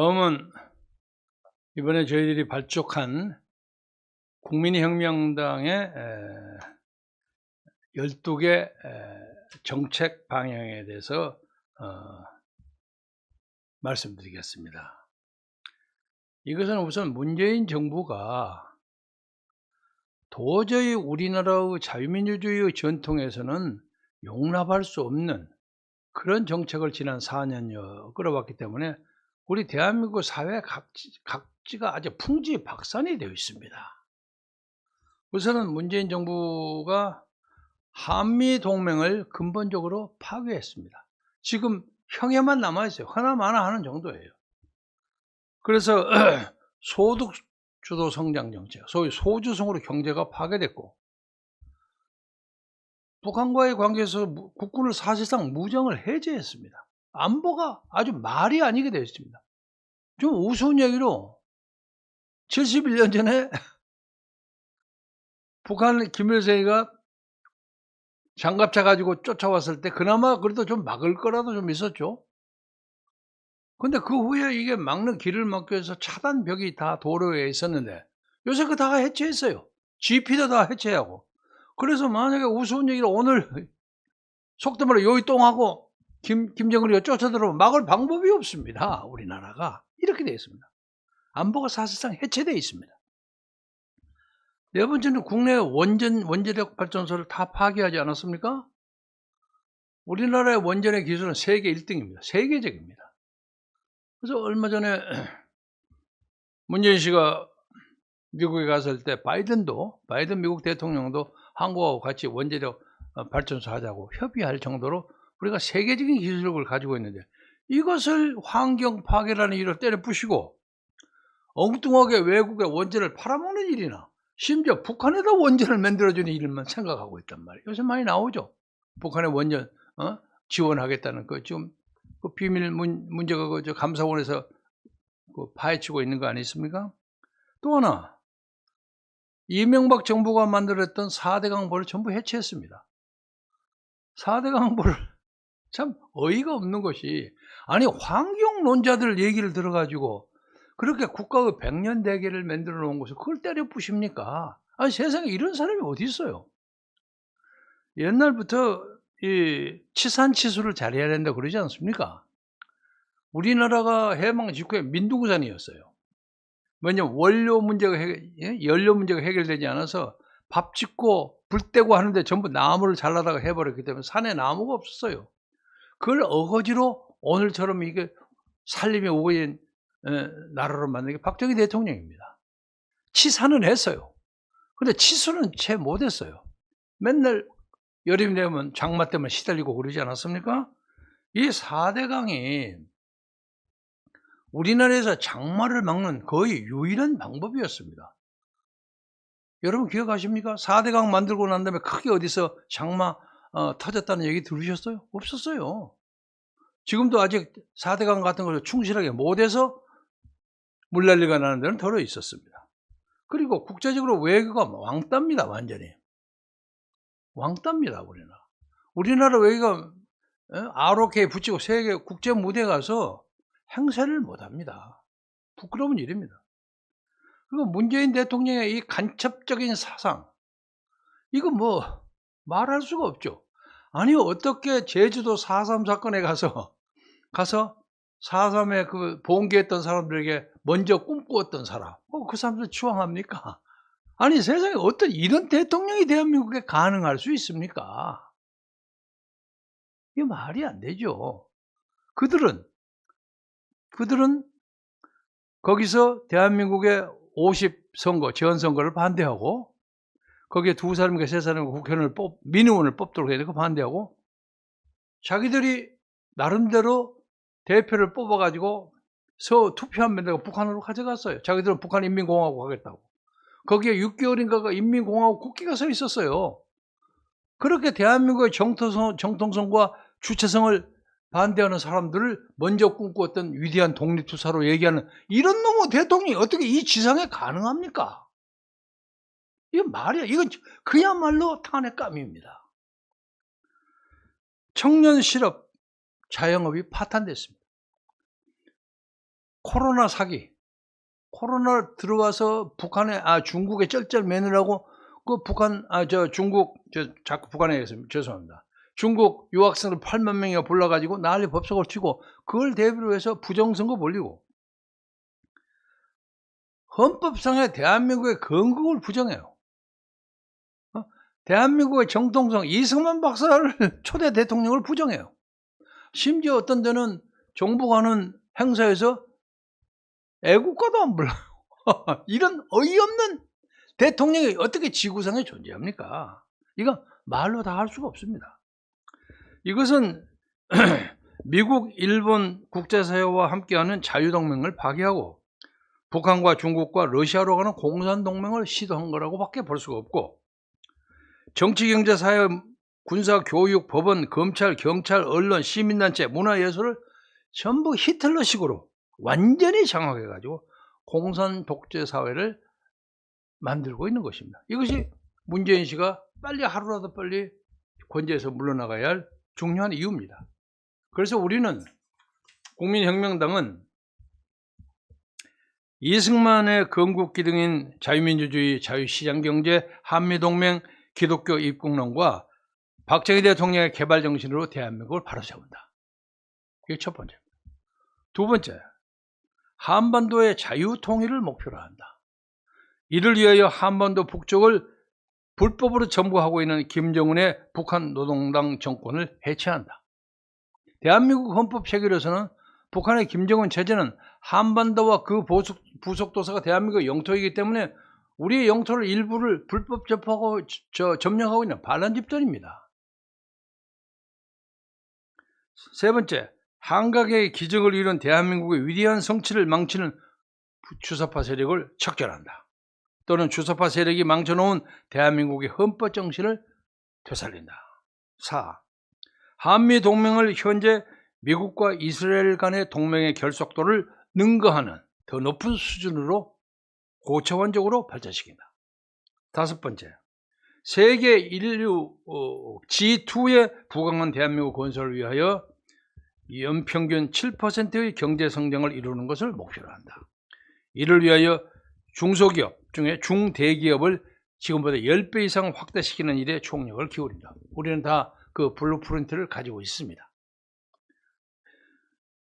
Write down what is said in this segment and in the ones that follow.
다음은 이번에 저희들이 발족한 국민혁명당의 12개 정책 방향에 대해서 말씀드리겠습니다. 이것은 우선 문재인 정부가 도저히 우리나라의 자유민주주의의 전통에서는 용납할 수 없는 그런 정책을 지난 4년여 끌어왔기 때문에 우리 대한민국 사회 각지가 아주 풍지박산이 되어 있습니다. 우선은 문재인 정부가 한미동맹을 근본적으로 파괴했습니다. 지금 형해만 남아있어요. 하나마나 하는 정도예요. 그래서 소득주도 성장 정책, 소위 소주성으로 경제가 파괴됐고, 북한과의 관계에서 국군을 사실상 무장을 해제했습니다. 안보가 아주 말이 아니게 되어 있습니다. 좀 우스운 얘기로 71년 전에 북한 김일성이가 장갑차 가지고 쫓아왔을 때 그나마 그래도 좀 막을 거라도 좀 있었죠. 근데 그 후에 이게 막는 길을 막기 위해서 차단벽이 다 도로에 있었는데 요새 그거 다 해체했어요. GP도 다 해체하고. 그래서 만약에 우스운 얘기로 오늘 속된 말로 요이똥하고 김정은이가 쫓아들어오면 막을 방법이 없습니다. 우리나라가 이렇게 되어 있습니다. 안보가 사실상 해체되어 있습니다. 네 번째는 국내 원자력 발전소를 다 파괴하지 않았습니까? 우리나라의 원전의 기술은 세계 1등입니다. 세계적입니다. 그래서 얼마 전에 문재인 씨가 미국에 갔을 때 바이든 미국 대통령도 한국하고 같이 원자력 발전소 하자고 협의할 정도로 우리가 세계적인 기술력을 가지고 있는데 이것을 환경 파괴라는 이유로 때려 부시고 엉뚱하게 외국에 원전을 팔아먹는 일이나 심지어 북한에다 원전을 만들어주는 일만 생각하고 있단 말이에요. 요새 많이 나오죠. 북한의 원전 지원하겠다는 거 지금 그 비밀 문제가 그 감사원에서 그 파헤치고 있는 거 아니십니까? 또 하나 이명박 정부가 만들었던 4대 강보를 전부 해체했습니다. 4대 강보를 참 어이가 없는 것이 아니 환경론자들 얘기를 들어가지고 그렇게 국가의 100년 대계를 만들어 놓은 것을 그걸 때려 부십니까? 아니 세상에 이런 사람이 어디 있어요? 옛날부터 이 치산치수를 잘해야 된다고 그러지 않습니까? 우리나라가 해방 직후에 민두구산이었어요. 왜냐면 연료 문제가 해결되지 않아서 밥 짓고 불 떼고 하는데 전부 나무를 잘라다가 해버렸기 때문에 산에 나무가 없었어요. 그걸 어거지로 오늘처럼 이게 살림이 오고인 나라로 만든 게 박정희 대통령입니다. 치사는 했어요. 근데 치수는 채 못했어요. 맨날 여름이 되면 장마 때문에 시달리고 그러지 않았습니까? 이 4대강이 우리나라에서 장마를 막는 거의 유일한 방법이었습니다. 여러분 기억하십니까? 4대강 만들고 난 다음에 크게 어디서 장마 터졌다는 얘기 들으셨어요? 없었어요. 지금도 아직 4대강 같은 걸 충실하게 못해서 물난리가 나는 데는 덜어 있었습니다. 그리고 국제적으로 외교가 왕따입니다. 완전히. 왕따입니다. 우리나라 외교가 ROK 붙이고 세계 국제 무대에 가서 행세를 못합니다. 부끄러운 일입니다. 그리고 문재인 대통령의 이 간첩적인 사상 이거 뭐 말할 수가 없죠. 아니 어떻게 제주도 4.3 사건에 가서 4.3에 그 봉기했던 사람들에게 먼저 꿈꾸었던 사람 그 사람들 추앙합니까? 아니 세상에 어떤 이런 대통령이 대한민국에 가능할 수 있습니까? 이게 말이 안 되죠. 그들은 거기서 대한민국의 50선거, 지원선거를 반대하고 거기에 2사람인가 3사람인가 국회의원을 민의원을 뽑도록 해야 되고 반대하고 자기들이 나름대로 대표를 뽑아가지고 투표한 데가 북한으로 가져갔어요. 자기들은 북한 인민공화국 하겠다고. 거기에 6개월인가가 인민공화국 국기가 서 있었어요. 그렇게 대한민국의 정통성과 주체성을 반대하는 사람들을 먼저 꿈꾸었던 위대한 독립투사로 얘기하는 이런 놈의 대통령이 어떻게 이 지상에 가능합니까? 이건 말이야. 이건 그야말로 탄핵감입니다. 청년 실업, 자영업이 파탄됐습니다. 코로나 사기. 코로나 들어와서 북한에 중국에 쩔쩔매느라고 그 북한 중국 자꾸 북한에 있습니다. 죄송합니다. 중국 유학생들 8만 명이나 불러가지고 난리 법석을 치고 그걸 대비로 해서 부정선거 벌리고 헌법상의 대한민국의 건국을 부정해요. 대한민국의 정통성 이승만 박사를 초대 대통령을 부정해요. 심지어 어떤 데는 정부가 하는 행사에서 애국가도 안 불러요. 이런 어이없는 대통령이 어떻게 지구상에 존재합니까? 이거 말로 다 할 수가 없습니다. 이것은 미국, 일본 국제사회와 함께하는 자유동맹을 파기하고 북한과 중국과 러시아로 가는 공산동맹을 시도한 거라고 밖에 볼 수가 없고 정치, 경제, 사회, 군사, 교육, 법원, 검찰, 경찰, 언론, 시민단체, 문화예술을 전부 히틀러식으로 완전히 장악해가지고 공산 독재 사회를 만들고 있는 것입니다. 이것이 문재인 씨가 빨리 하루라도 빨리 권좌에서 물러나가야 할 중요한 이유입니다. 그래서 우리는 국민혁명당은 이승만의 건국기둥인 자유민주주의, 자유시장경제, 한미동맹, 기독교 입국론과 박정희 대통령의 개발정신으로 대한민국을 바로 세운다. 이게 첫 번째입니다. 두 번째, 한반도의 자유통일을 목표로 한다. 이를 위하여 한반도 북쪽을 불법으로 점거하고 있는 김정은의 북한 노동당 정권을 해체한다. 대한민국 헌법 체결에서는 북한의 김정은 체제는 한반도와 그 부속도사가 대한민국의 영토이기 때문에 우리의 영토를 일부를 불법 점령하고 있는 반란 집단입니다. 세 번째, 한각의 기적을 이룬 대한민국의 위대한 성취를 망치는 주사파 세력을 척결한다. 또는 주사파 세력이 망쳐놓은 대한민국의 헌법 정신을 되살린다. 4. 한미동맹을 현재 미국과 이스라엘 간의 동맹의 결속도를 능가하는 더 높은 수준으로 고차원적으로 발전시킨다. 다섯 번째, 세계 인류 G2에 부강한 대한민국 건설을 위하여 연평균 7%의 경제성장을 이루는 것을 목표로 한다. 이를 위하여 중소기업 중에 중대기업을 지금보다 10배 이상 확대시키는 일에 총력을 기울인다. 우리는 다 그 블루프린트를 가지고 있습니다.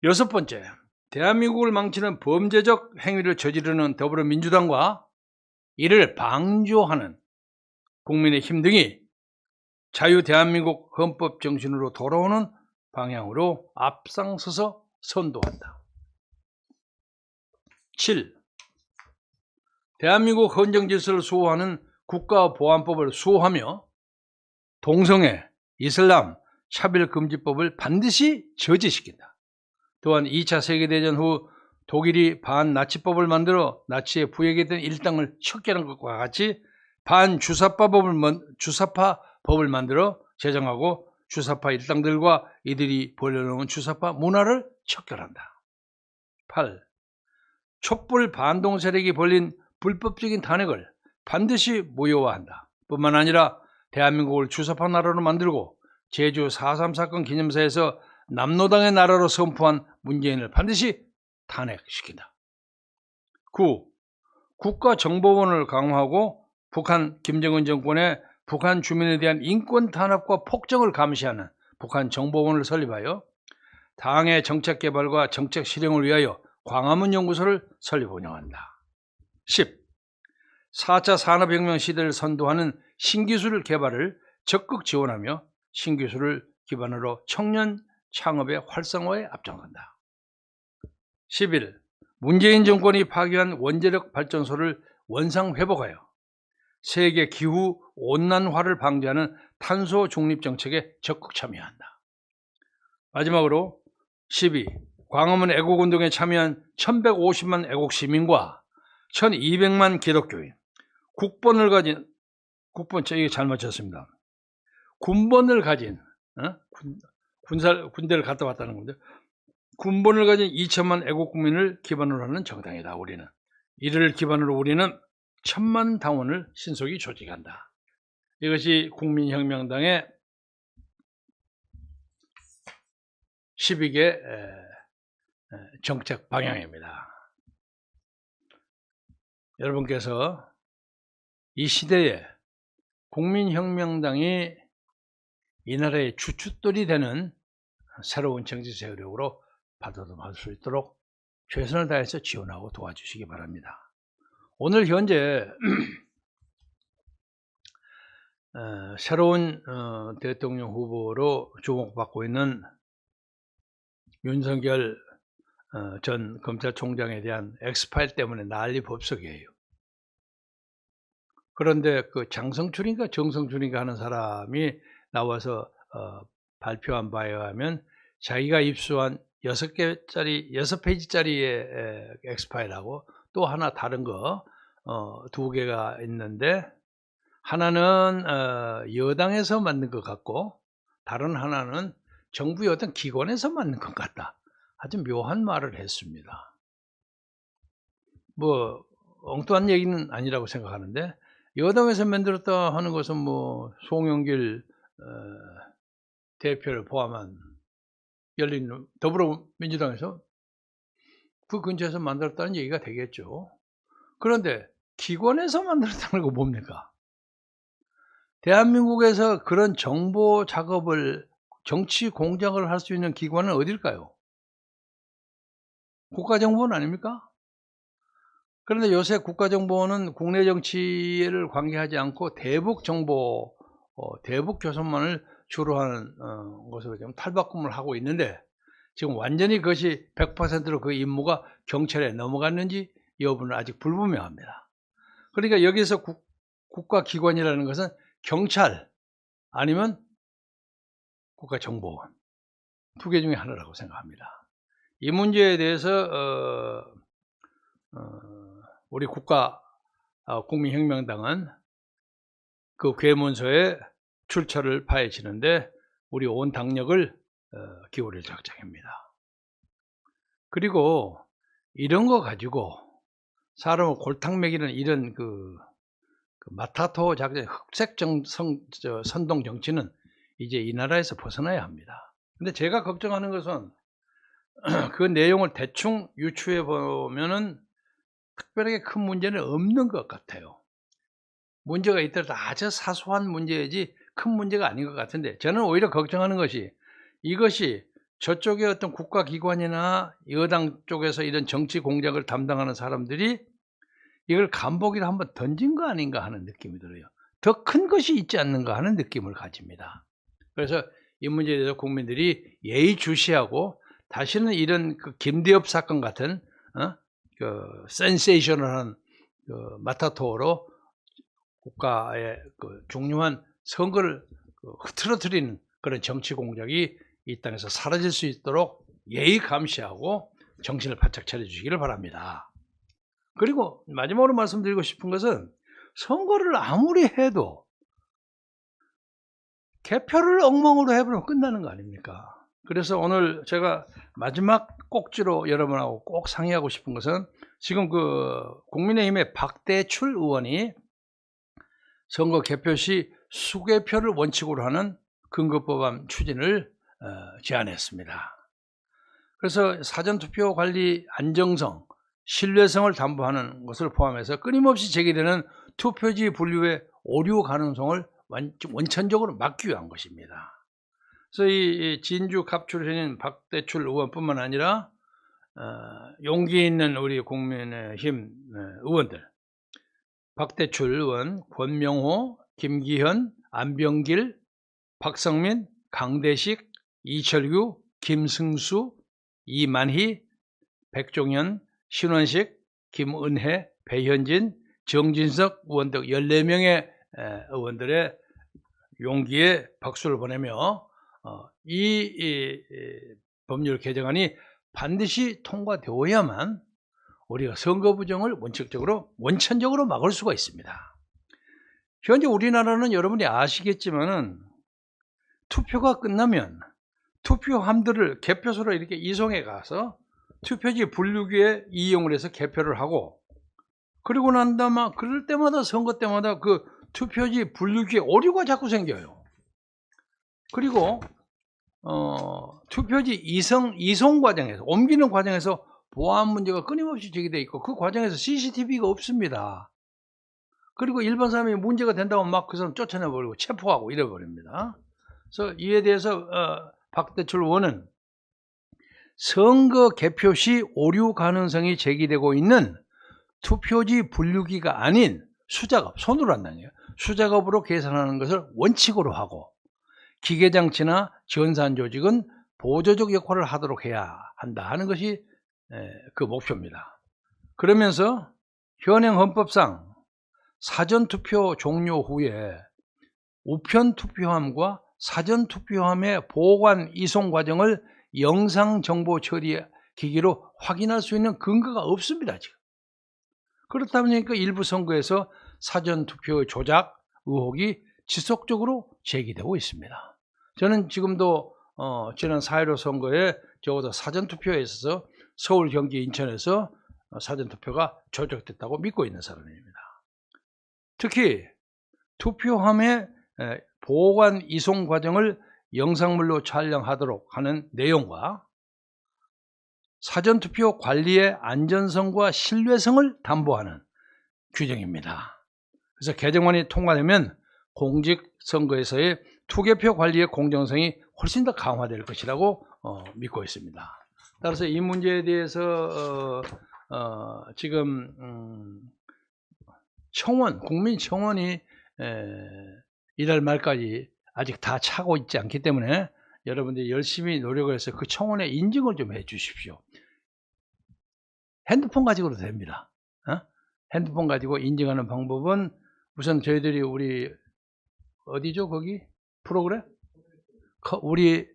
여섯 번째, 대한민국을 망치는 범죄적 행위를 저지르는 더불어민주당과 이를 방조하는 국민의힘 등이 자유 대한민국 헌법 정신으로 돌아오는 방향으로 앞장서서 선도한다. 7. 대한민국 헌정질서를 수호하는 국가보안법을 수호하며 동성애, 이슬람, 차별금지법을 반드시 저지시킨다. 또한 2차 세계대전 후 독일이 반나치법을 만들어 나치의 부역에 된 일당을 척결한 것과 같이 반주사파법을 만들어 제정하고 주사파 일당들과 이들이 벌여놓은 주사파 문화를 척결한다. 8. 촛불 반동 세력이 벌린 불법적인 탄핵을 반드시 무효화한다. 뿐만 아니라 대한민국을 주사파 나라로 만들고 제주 4.3 사건 기념사에서 남로당의 나라로 선포한 문재인을 반드시 탄핵시킨다. 9. 국가정보원을 강화하고 북한 김정은 정권의 북한 주민에 대한 인권 탄압과 폭정을 감시하는 북한 정보원을 설립하여 당의 정책 개발과 정책 실행을 위하여 광화문 연구소를 설립 운영한다. 10. 4차 산업혁명 시대를 선도하는 신기술 개발을 적극 지원하며 신기술을 기반으로 청년 창업의 활성화에 앞장선다. 11. 문재인 정권이 파기한 원자력 발전소를 원상 회복하여 세계 기후 온난화를 방지하는 탄소 중립 정책에 적극 참여한다. 마지막으로 12. 광화문 애국운동에 참여한 1150만 애국 시민과 1200만 기독교인, 국번을 가진, 이게 잘 맞췄습니다. 군번을 가진, 군대를 갔다 왔다는 건데, 군번을 가진 2천만 애국국민을 기반으로 하는 정당이다, 우리는. 이를 기반으로 우리는 1000만 당원을 신속히 조직한다. 이것이 국민혁명당의 12개 정책 방향입니다. 여러분께서 이 시대에 국민혁명당이 이 나라의 주춧돌이 되는 새로운 정치 세력으로 받아들일 수 있도록 최선을 다해서 지원하고 도와주시기 바랍니다. 오늘 현재 새로운 대통령 후보로 주목받고 있는 윤석열 전 검찰총장에 대한 엑스파일 때문에 난리 법석이에요. 그런데 그 장성출인가 정성출인가 하는 사람이 나와서 발표한 바에 의하면 자기가 입수한 6페이지짜리의 엑스파일하고 또 하나 다른 거 2개가 있는데, 하나는 여당에서 만든 것 같고 다른 하나는 정부의 어떤 기관에서 만든 것 같다. 아주 묘한 말을 했습니다. 뭐 엉뚱한 얘기는 아니라고 생각하는데, 여당에서 만들었다 하는 것은 뭐 송영길 대표를 포함한 열린 더불어민주당에서 그 근처에서 만들었다는 얘기가 되겠죠. 그런데 기관에서 만들었다는 거 뭡니까? 대한민국에서 그런 정보 작업을, 정치 공작을 할 수 있는 기관은 어딜까요? 국가정보원 아닙니까? 그런데 요새 국가정보원은 국내 정치를 관계하지 않고 대북 정보, 대북 교섭만을 주로 하는 것으로 좀 탈바꿈을 하고 있는데, 지금 완전히 그것이 100%로 그 임무가 경찰에 넘어갔는지 여부는 아직 불분명합니다. 그러니까 여기서 국가기관이라는 것은 경찰 아니면 국가정보원, 2개 중에 하나라고 생각합니다. 이 문제에 대해서 우리 국민혁명당은 그 괴문서의 출처를 파헤치는데 우리 온 당력을 기울일 작정입니다. 그리고 이런 거 가지고 사람을 골탕 먹이는 이런 그 마타토 작전, 흑색 선동 정치는 이제 이 나라에서 벗어나야 합니다. 근데 제가 걱정하는 것은 그 내용을 대충 유추해 보면은 특별하게 큰 문제는 없는 것 같아요. 문제가 있더라도 아주 사소한 문제이지 큰 문제가 아닌 것 같은데, 저는 오히려 걱정하는 것이 이것이 저쪽의 어떤 국가기관이나 여당 쪽에서 이런 정치 공작을 담당하는 사람들이 이걸 간보기를 한번 던진 거 아닌가 하는 느낌이 들어요. 더 큰 것이 있지 않는가 하는 느낌을 가집니다. 그래서 이 문제에 대해서 국민들이 예의주시하고 다시는 이런 그 김대엽 사건 같은 그 센세이셔널한 그 마타토로 국가의 그 중요한 선거를 흐트러뜨리는 그런 정치 공작이 이 땅에서 사라질 수 있도록 예의 감시하고 정신을 바짝 차려주시기를 바랍니다. 그리고 마지막으로 말씀드리고 싶은 것은, 선거를 아무리 해도 개표를 엉망으로 해버리면 끝나는 거 아닙니까? 그래서 오늘 제가 마지막 꼭지로 여러분하고 꼭 상의하고 싶은 것은, 지금 그 국민의힘의 박대출 의원이 선거 개표 시 수개표를 원칙으로 하는 근거법안 추진을 제안했습니다. 그래서 사전투표 관리 안정성, 신뢰성을 담보하는 것을 포함해서 끊임없이 제기되는 투표지 분류의 오류 가능성을 원천적으로 막기 위한 것입니다. 그래서 이 진주 갑출현인 박대출 의원뿐만 아니라 용기 있는 우리 국민의힘 의원들, 박대출 의원, 권명호, 김기현, 안병길, 박성민, 강대식, 이철규, 김승수, 이만희, 백종현, 신원식, 김은혜, 배현진, 정진석 의원 등 14명의 의원들의 용기에 박수를 보내며 이 법률 개정안이 반드시 통과되어야만 우리가 선거 부정을 원천적으로 막을 수가 있습니다. 현재 우리나라는 여러분이 아시겠지만은 투표가 끝나면 투표함들을 개표소로 이렇게 이송해 가서 투표지 분류기에 이용을 해서 개표를 하고, 그리고 난 다음에 그럴 때마다 선거 때마다 그 투표지 분류기에 오류가 자꾸 생겨요. 그리고 투표지 이송 과정에서, 옮기는 과정에서 보안 문제가 끊임없이 제기되어 있고 그 과정에서 CCTV가 없습니다. 그리고 일반 사람이 문제가 된다고 막 그 사람 쫓아내버리고 체포하고 이래버립니다. 그래서 이에 대해서 박대출 의원은 선거 개표 시 오류 가능성이 제기되고 있는 투표지 분류기가 아닌 수작업, 손으로 한다는 거예요. 수작업으로 계산하는 것을 원칙으로 하고 기계장치나 전산 조직은 보조적 역할을 하도록 해야 한다 하는 것이 그 목표입니다. 그러면서 현행 헌법상 사전투표 종료 후에 우편투표함과 사전투표함의 보관 이송 과정을 영상정보 처리 기기로 확인할 수 있는 근거가 없습니다. 지금. 그렇다 보니까 일부 선거에서 사전투표의 조작 의혹이 지속적으로 제기되고 있습니다. 저는 지금도 지난 4.15 선거에 적어도 사전투표에 있어서 서울, 경기, 인천에서 사전투표가 조작됐다고 믿고 있는 사람입니다. 특히 투표함의 보관 이송 과정을 영상물로 촬영하도록 하는 내용과 사전투표 관리의 안전성과 신뢰성을 담보하는 규정입니다. 그래서 개정안이 통과되면 공직선거에서의 투개표 관리의 공정성이 훨씬 더 강화될 것이라고 믿고 있습니다. 따라서 이 문제에 대해서 지금 국민청원이 이달 말까지 아직 다 차고 있지 않기 때문에 여러분들이 열심히 노력을 해서 그 청원에 인증을 좀 해 주십시오. 핸드폰 가지고도 됩니다. 핸드폰 가지고 인증하는 방법은 우선 저희들이 우리 어디죠 거기 프로그램? 우리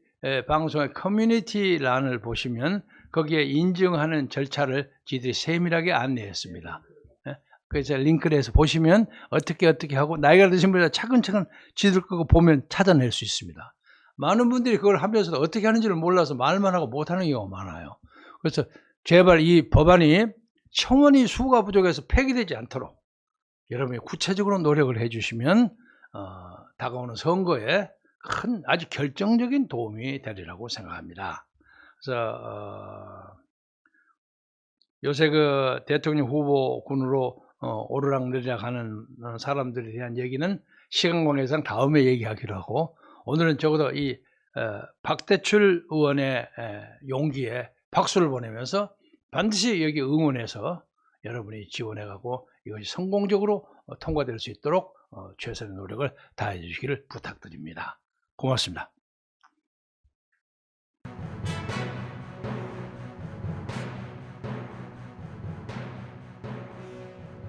방송의 커뮤니티 란을 보시면 거기에 인증하는 절차를 저희들이 세밀하게 안내했습니다. 그래서 링크를 해서 보시면 어떻게 하고 나이가 드신 분들 차근차근 지들 끄고 보면 찾아낼 수 있습니다. 많은 분들이 그걸 하면서도 어떻게 하는지를 몰라서 말만 하고 못하는 경우가 많아요. 그래서 제발 이 법안이 청원이 수가 부족해서 폐기되지 않도록 여러분이 구체적으로 노력을 해주시면 다가오는 선거에 큰 아주 결정적인 도움이 되리라고 생각합니다. 그래서 요새 그 대통령 후보군으로 오르락내리락 하는 사람들에 대한 얘기는 시간 관계상 다음에 얘기하기로 하고 오늘은 적어도 이 박대출 의원의 용기에 박수를 보내면서 반드시 여기 응원해서 여러분이 지원해가고 이것이 성공적으로 통과될 수 있도록 최선의 노력을 다해 주시기를 부탁드립니다. 고맙습니다.